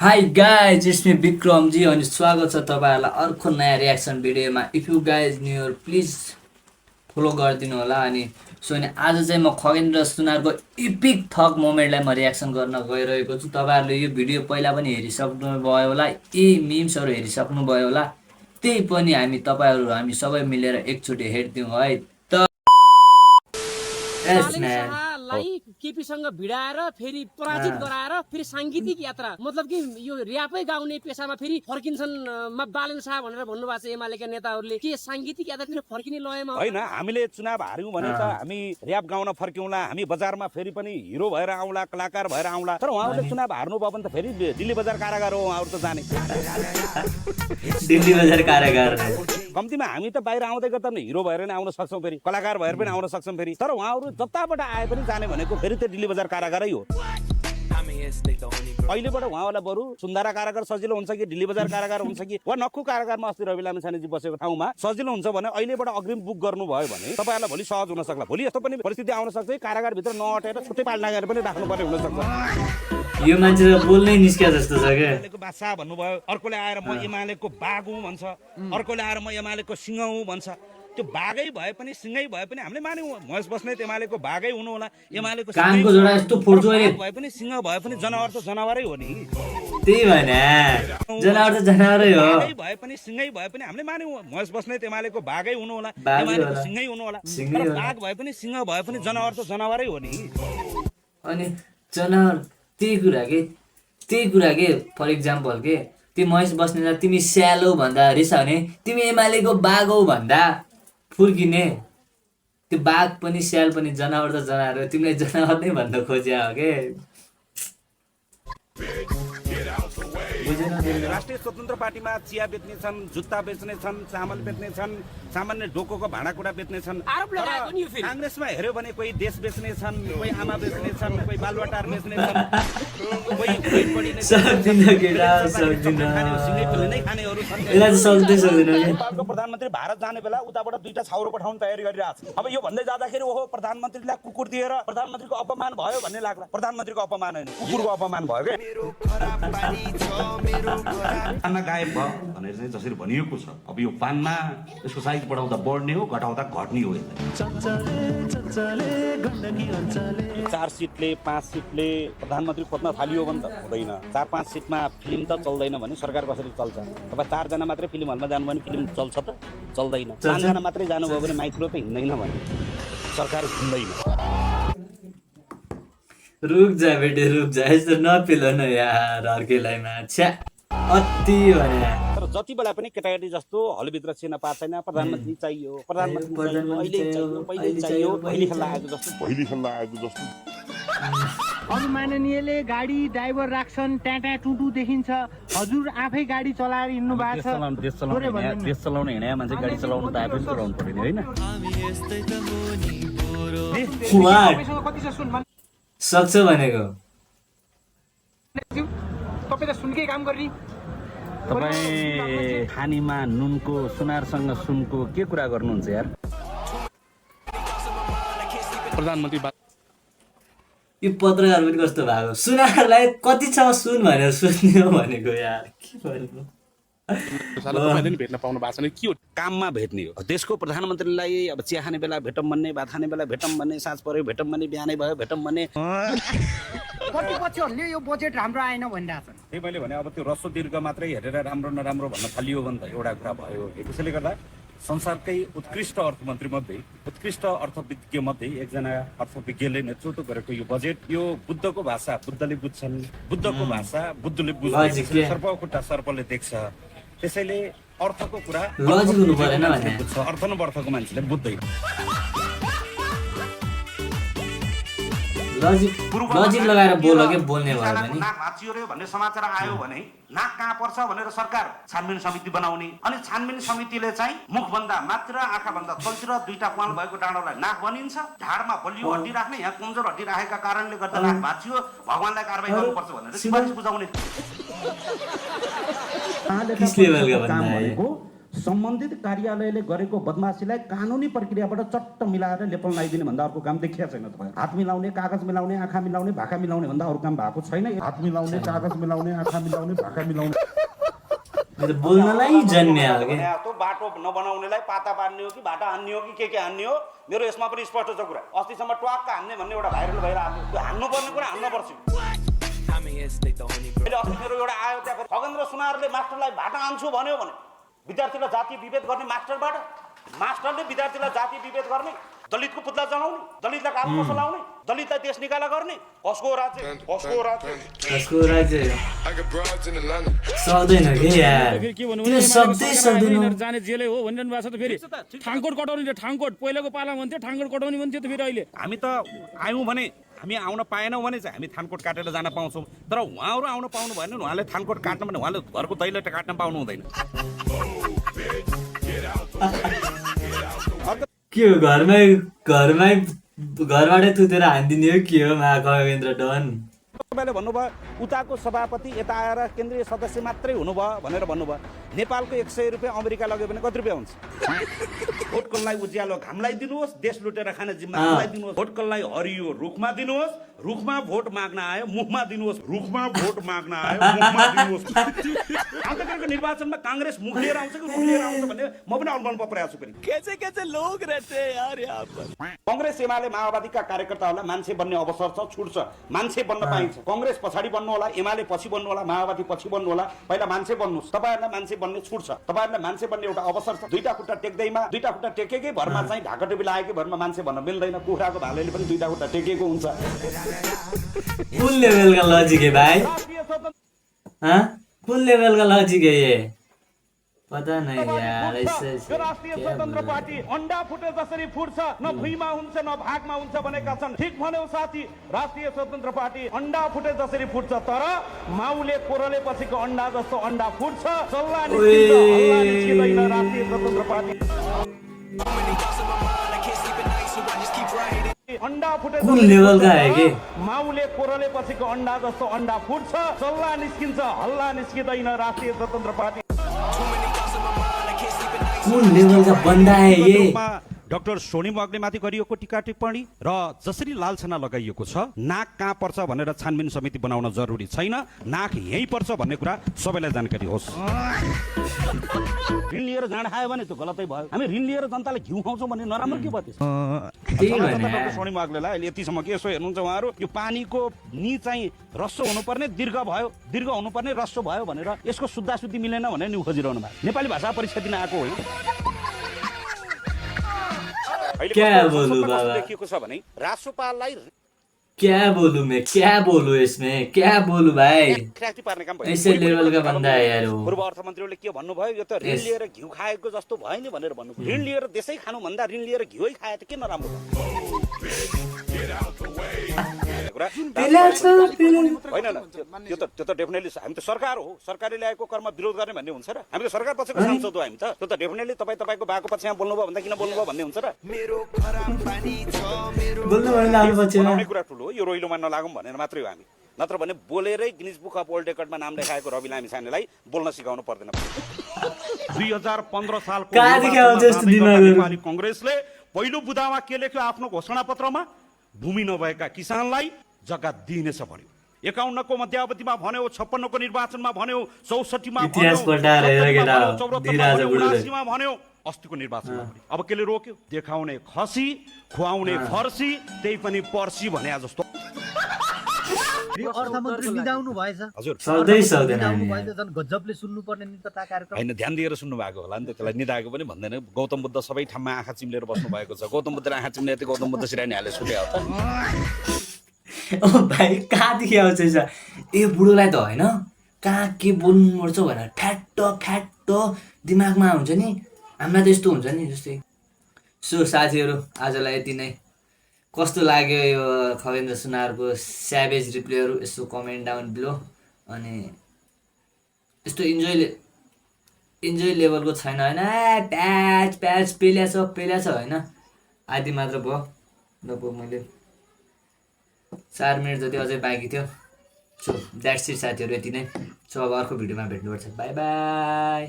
High guys it's me Vikramji अनि स्वागत छ तपाईँहरूलाई अर्को नयाँ रियाक्सन भिडियोमा। If you guys new please follow गरिदिनु होला। अनि सो अनि आज चाहिँ म खगेन्द्र सुनारको इपिक थक मोमेन्टलाई म रियाक्सन गर्न गइरहेको छु। तपाईँहरूले यो भिडियो पहिला पनि हेरिसक्नुभयो होला, यी मिम्सहरू हेरिसक्नुभयो होला, त्यही पनि हामी सबै मिलेर एकचोटि हेरिदिउँ है त। स्टालिन शाहलाई केपीसँग भिडाएर फेरि पराजित गराएर फेरि सांगीतिक यात्रा मतलब कि यो र्यापै गाउने पेसामा फेरि फर्किन्छन् बालन शाह भनेर भन्नुभएको छ एमालेका नेताहरूले। के सांगीतिक यात्रातिर फर्किने लयमा होइन? हामीले चुनाव हार्यौं भने त हामी र्याप गाउन फर्क्यौँला, हामी बजारमा फेरि पनि हिरो भएर आउँला, कलाकार भएर आउँला। तर उहाँहरूले चुनाव हार्नु भयो भने त फेरि दिल्ली बजार कारागार हो उहाँहरू त जाने। दिल्ली बजार कारागार कम्तीमा हामी त बाहिर आउँदै गर्दा पनि हिरो भएर नै आउन सक्छौँ, फेरि कलाकार भएर पनि आउन सक्छौँ फेरि। तर उहाँहरू जताबाट आए पनि जाने भनेको फेरि त्यो दिल्ली बजार कारागारै हो। अहिलेबाट उहाँहरूलाई बरु सुन्दारा कारागार सजिलो हुन्छ कि दिल्ली बजार कारागार हुन्छ कि वा नक्कु कारागारमा अस्ति रवि लामिछानेजी बसेको ठाउँमा सजिलो हुन्छ भने अहिलेबाट अग्रिम बुक गर्नुभयो भने तपाईँहरूलाई भोलि सहज हुन सक्ला। भोलि यस्तो पनि परिस्थिति आउन सक्छ कारागारभित्र नअटेर छुट्टै पाल्ना गरेर पनि राख्नुपर्ने हुन सक्छ। यो मान्छे त बोल्नै निस्किया जस्तो छ क्या। एमालेको बादशाह भन्नुभयो, अर्कोले आएर म एमालेको बाघ हुँ भन्छ, अर्कोले आएर म एमालेको सिंह हुँ भन्छ। त्यो बाघै भए पनि सिंहै भए पनि हामीले मान्यौँ महेश बस्नेत एमालेको बाघै हुनु होला, एमालेको कानको जोडा यस्तो फोड्छु अहिले भए पनि सिंह भए पनि जनावर त जनावरै हो नि। त्यही भएन, जनावर त जनावरै हो। बाघै भए पनि सिंहै भए पनि हामीले मान्यौँ महेश बस्नेत एमालेको बाघै हुनु होला, एमालेको सिंहै हुनु होला। तर बाघ भए पनि सिंह भए पनि जनावर त जनावरै हो नि। अनि जनावर त्यही कुरा के फर इक्जाम्पल के तिमी महेश बस्नेतलाई तिमी स्यालो भन्दा रिसाउने, तिमी एमालेको बाघ हौ भन्दा फुर्किने। त्यो बाघ पनि स्याल पनि जनावर त जनावर हो, तिमीलाई जनावर नै भन्न खोज्या हो के। राष्ट्रिय स्वतन्त्र पार्टीमा चिया बेच्ने छन्, जुत्ता बेच्ने छन्, चामल बेच्ने छन्, सामान्य डोकोको भाँडाकुँडा बेच्ने छन्। काङ्ग्रेसमा हेऱ्यो भने कोही देश बेच्ने छन्, कोही आमा बेच्ने छन्, कोही बालुवाटार बेच्ने छन्, कोही नेपालको प्रधानमन्त्री भारत जाने बेला उताबाट 2टा छाउरो पठाउन तयारी गरिरहेको छ। अब यो भन्दै जाँदाखेरि ओहो प्रधानमन्त्रीलाई कुकुर दिएर प्रधानमन्त्रीको अपमान भयो भन्ने लाग्ला। प्रधानमन्त्रीको अपमान होइन, कुकुरको अपमान भयो क्या। पानमा गायब भयो भनेर चाहिँ जसरी भनिएको छ, अब यो पानमा यसको साइज बढाउँदा बढ्ने हो, घटाउँदा घट्ने हो। 4 सिटले 5 सिटले प्रधानमन्त्री खोज्न थालियो भने त हुँदैन। 4-5 सिटमा फिल्म त चल्दैन भने सरकार कसरी चल्छ? अब 4 जना मात्रै फिल्म हलमा जानु भने फिल्म चल्छ त? चल्दैन। 5 जना मात्रै जानुभयो भने माइक्रो त हिँड्दैन भने सरकार हिँड्दैन। रुक जा बेटे रुक जा, यस्तो नपिल न यार अर्कैलाई माछा अति भने। तर जति बेला पनि केटाकेटी जस्तो हलभित्र छिर्न पाएको छैन। प्रधानमन्त्री चाहियो, प्रधानमन्त्री चाहियो, पहिले खेल्न आएको जस्तो। अरू माननीयले गाडी ड्राइभर राख्छन्, ट्याटा टुटु देखिन्छ, हजुर आफै गाडी चलाएर हिँड्नु भएको छ। देश चलाउन हिँडे मान्छे गाडी चलाउनु त आफै चलाउनु पर्यो होइन? सक्छ भनेको तपाईँ त सुनकै काम गर्ने। तपाईँ खानीमा नुनको सुनारसँग सुनको के कुरा गर्नुहुन्छ यार? प्रधानमन्त्री यो पत्रकार पनि कस्तो भएको, सुनारलाई कति छ सुन भनेर सोध्ने हो भनेको यार। के गर्नु भेट्न पाउनु भएको छैन, के हो? काममा भेट्ने हो। देशको प्रधानमन्त्रीलाई अब चिया खाने बेला भेटौँ भन्ने, भात खाने बेला भेटौँ भन्ने, साँझ पऱ्यो भेटौँ भन्ने, बिहानै भयो भेटौँ भन्ने। प्रतिपक्षहरूले यो बजेट राम्रो आएन भनिरहेको छ। त्यही मैले भने अब त्यो रसो दीर्घ मात्रै हेरेर राम्रो नराम्रो भन्न थालियो भने त एउटा कुरा भयो। त्यसैले गर्दा संसारकै उत्कृष्ट अर्थमन्त्री मध्ये, उत्कृष्ट अर्थविज्ञ मध्ये एकजना अर्थविज्ञले नेतृत्व गरेको यो बजेट, यो बुद्धको भाषा बुद्धले बुझ्छन्, बुद्धको भाषा बुद्धले बुझ्छ, सर्पको खुट्टा सर्पले देख्छ। त्यसैले अर्थको कुरा लजिक हुनु परेन भने अर्थ नर्थको मान्छेले बुझ्दैन। लजिक लगाएर बोल के बोल्ने भयो भने नाक भाँचियो रे भन्ने समाचार आयो भने नाक कहाँ पर्छ भनेर सरकार छानबिन समिति बनाउने, अनि छानबिन समितिले चाहिँ मुखभन्दा मात्र आँखाभन्दा तलतिर 2टा प्वाल भएको डाँडोलाई नाक बनिन्छ। ढाडमा बलियो हड्डी राख्ने, यहाँ कमजोर हड्डी राखेका कारणले गर्दा नाक भाँचियो, भगवानलाई कारबाही गर्नुपर्छ भनेर सिफारिस बुझाउने। सम्बन्धित कार्यालयले गरेको बदमासीलाई कानुनी प्रक्रियाबाट चट्ट मिलाएर लेपल लगाइदिने भन्दा अर्को काम देखिया छैन तपाईँ। हात मिलाउने, कागज मिलाउने, आँखा मिलाउने, भाका मिलाउने भन्दा अरू काम भएको छैन। हात मिलाउने, कागज मिलाउने, आँखा मिलाउने, भाका मिलाउने बोल्नलाई जन्मिया हो क्या। बाटो नबनाउनेलाई पाता बाँध्ने हो कि भाटा हान्ने हो कि के हान्ने हो, मेरो यसमा पनि स्पष्ट छ कुरा। अस्तिसम्म ट्वाक्क हान्ने भन्ने एउटा भाइरल भइरहेको थियो। हान्नुपर्ने कुरा हान्नुपर्छ। अस्ति मेरो एउटा आयो त्यहाँ खगेन्द्र सुनारले मास्टरलाई भाटा हान्छु भन्यो भने विद्यार्थीलाई जातीय विभेद गर्ने मास्टरबाट, मास्टरले विद्यार्थीलाई जातीय विभेद गर्ने, दलितको पुतला जलाउने, दलितलाई कालो पसो लाउने, दलितलाई देश निकाला गर्ने, कसको राज्य? कसको राज्य? कसको राज्य? सक्दैन के यार, त्यो सक्दैन। जाने जेलै हो भनिरहनु भएको छ त। फेरि ठाङकोट कटाउने, ठाङकोट पहिलाको पालामा भन्थ्यो ठाङकोट कटाउने भन्थ्यो त। फेरि अहिले हामी त आयौँ भने, हामी आउन पाएनौँ भने चाहिँ हामी थानकोट काटेर जान पाउँछौँ। तर उहाँहरू आउन पाउनु भएन, उहाँले थानकोट काट्नु भने उहाँले घरको दैलो काट्न पाउनु हुँदैन। के हो, घरबाटै थुतेर हानिदिने हो के हो खगेन्द्र डन? तपाईँले भन्नुभयो उताको सभापति यता आएर केन्द्रीय सदस्य मात्रै हुनुभयो भनेर भन्नुभयो। नेपालको 100 रुपियाँ अमेरिका लग्यो भने कति रुपियाँ हुन्छ? भोटकललाई उज्यालो घामलाई दिनुहोस्, देश लुटेर खाने जिम्मा घामलाई दिनुहोस्। भोटकललाई हरियो रुखमा दिनुहोस्, रुखमा भोट माग्न आयो मुखमा दिनुहोस्, रुखमा भोट माग्न आयो मुखमा दिनुहोस्। आउँदो निर्वाचनमा काङ्ग्रेस मुख लिएर आउँछ कि रुख लिएर आउँछ भन्ने म पनि अनुमान परिरहेको छु। पनि कैसे लोग रहते हैं यार यहाँ पर। कांग्रेस एमाले माओवादीका कार्यकर्ताहरूलाई मान्छे बन्ने अवसर छ, छुट छ, मान्छे बन्न पाइन्छ। कांग्रेस पछाडि बन्नु होला, एमाले पछि बन्नु होला, माओवादी पछि बन्नु होला, पहिला मान्छे बन्नुस्। तपाईहरुलाई मान्छे बन्ने छुट छ, तपाईहरुलाई मान्छे बन्ने एउटा अवसर छ। दुईटा खुट्टा टेक्दैमा, दुईटा खुट्टा टेकेकै भरमा चाहिँ ढाकटोपी लागेकै भरमा मान्छे बन्न मिल्दैन। कुखुराको भालेले पनि दुईटा खुट्टा टेकेको हुन्छ। कुन लेभलका लजिक है भाइ? कुन लेभलका लजिक है ये? पता नहीं यार। ऐसे राष्ट्रिय स्वतन्त्र पार्टी अंडा फुटे जसरी फुट्छ, न भुइँमा हुन्छ न भागमा हुन्छ भनेका छन्। ठीक भन्यौ साथी, राष्ट्रिय स्वतन्त्र पार्टी अंडा फुटे जसरी फुट्छ, तर माउले कोरले पछिको अंडा जस्तो अंडा फुट्छ। चल्ला निस्किन्छ, हल्ला निस्किँदैन राष्ट्रिय स्वतन्त्र पार्टी। अंडा फुटे कुन लेभलका है के? माउले कोरले पछिको अंडा जस्तो अंडा फुट्छ। चल्ला निस्किन्छ, हल्ला निस्किँदैन राष्ट्रिय स्वतन्त्र पार्टी। कुन लेभलका बन्दा है ये? डाक्टर सोनिम अग्नेमाथि गरिएको टीका टिप्पणी र जसरी लालछना लगाइएको छ, नाक कहाँ पर्छ भनेर छानबिन समिति बनाउन जरुरी छैन, नाक यही पर्छ भन्ने कुरा सबैलाई जानकारी होस्। ऋण लिएर जाँड खायो भने त्यो गलतै भयो। हामी ऋण लिएर जनतालाई घिउ खुवाउँछौँ भन्ने नराम्रो के भयो? डाक्टर सोनिम अग्नेलाई अहिले यतिसम्म के यसो हेर्नुहुन्छ उहाँहरू, यो पानीको नि चाहिँ रस्सो हुनुपर्ने दीर्घ भयो, दीर्घ हुनुपर्ने रस्सो भयो भनेर यसको शुद्धा शुद्धि मिलेन भनेर नि खोजिरहनु भयो। नेपाली भाषा परीक्षा दिन आएको होइन। क्या बोलूं बाबा? देखिएको छ भने राष्ट्रपाललाई क्या बोलूं मैं, क्या बोलूं इसमें, क्या बोलूं भाई? ख्याति पार्ने काम भयो। ऐसे लेभल का बन्दा है यार वो। पूर्व अर्थमन्त्रीले के भन्नुभयो, यो त ऋण लिएर घिउ खाएको जस्तो भयो नि भनेर भन्नुभयो। ऋण लिएर देशै खानु भन्दा ऋण लिएर घिउै खाए त के नराम्रो होइन। त्यो त डेफिनेटली हामी त सरकार हो, सरकारले ल्याएको कर्म विरोध गर्ने भन्ने हुन्छ र? हामी त सरकार पछिको सांसद हो हामी त। त्यो त डेफिनेटली तपाईको बाको पछिमा बोल्नुभयो भन्दा किन बोल्नुभयो भन्ने हुन्छ र? बोल्नु भने लानु पछिमा कुरा ठुलो हो, यो रोइलोमा नलागौँ भनेर मात्रै हो हामी। नत्र भने बोलेरै गिनिज बुक अफ वर्ल्ड रेकर्डमा नाम लेखाएको रवि लामिछानेलाई बोल्न सिकाउनु पर्दैन। 2015 सालको नेपाली कांग्रेसले पहिलो बुदामा के लेख्यो आफ्नो घोषणा पत्रमा? भूमि नभएका किसानलाई जग्गा दिइनेछ भन्यो। 51 को मध्यावधिमा भन्यो, 56 को निर्वाचनमा भन्यो, 64 मा इतिहास पल्टाएर हेर केटा दिराज बुढोले मा भन्यो, अस्तिको निर्वाचनमा भन्यो। अब केले रोक्यो? देखाउने खसी, खुवाउने फर्सी, त्यही पनि पर्सी भने जस्तो। अर्थमन्त्री निदाउनु भएछ। हजुर सक्दै सक्दैन निदाउनु भएछ, झन् गजबले सुन्नुपर्ने निता कार्यक्रम हैन, ध्यान दिएर सुन्नु भएको होला नि त। त्यसलाई निदाएको पनि भन्दैन। गौतम बुद्ध सबै ठाउँमा आँखा चिम्लेर बस्नु भएको छ। गौतम बुद्धले आँखा चिम्लेर त गौतम बुद्ध सिरानी हाले सुत्यो त। ओ भाइ कहाँदेखि आउँछ यसो? ए बुढोलाई त होइन, कहाँ के बोल्नु पर्छ भनेर फ्याट्ट दिमागमा हुन्छ नि। हामीलाई त यस्तो हुन्छ नि जस्तै। सो साथीहरू, आजलाई यति नै। कस्तो लाग्यो यो खगेन्द्र सुनारको स्याभेज रिप्लेहरू? यसो कमेन्ट डाउन बिलो। अनि यस्तो इन्जोय लेभलको छैन होइन। प्याच पेल्या छ होइन, आदि मात्र भयो। नभए मैले 4 मिनट जति अझै बाँकी थियो। सो द्याट्स इट साथीहरू, यति नै। सो अब अर्को भिडियोमा भेट्नुपर्छ। By by.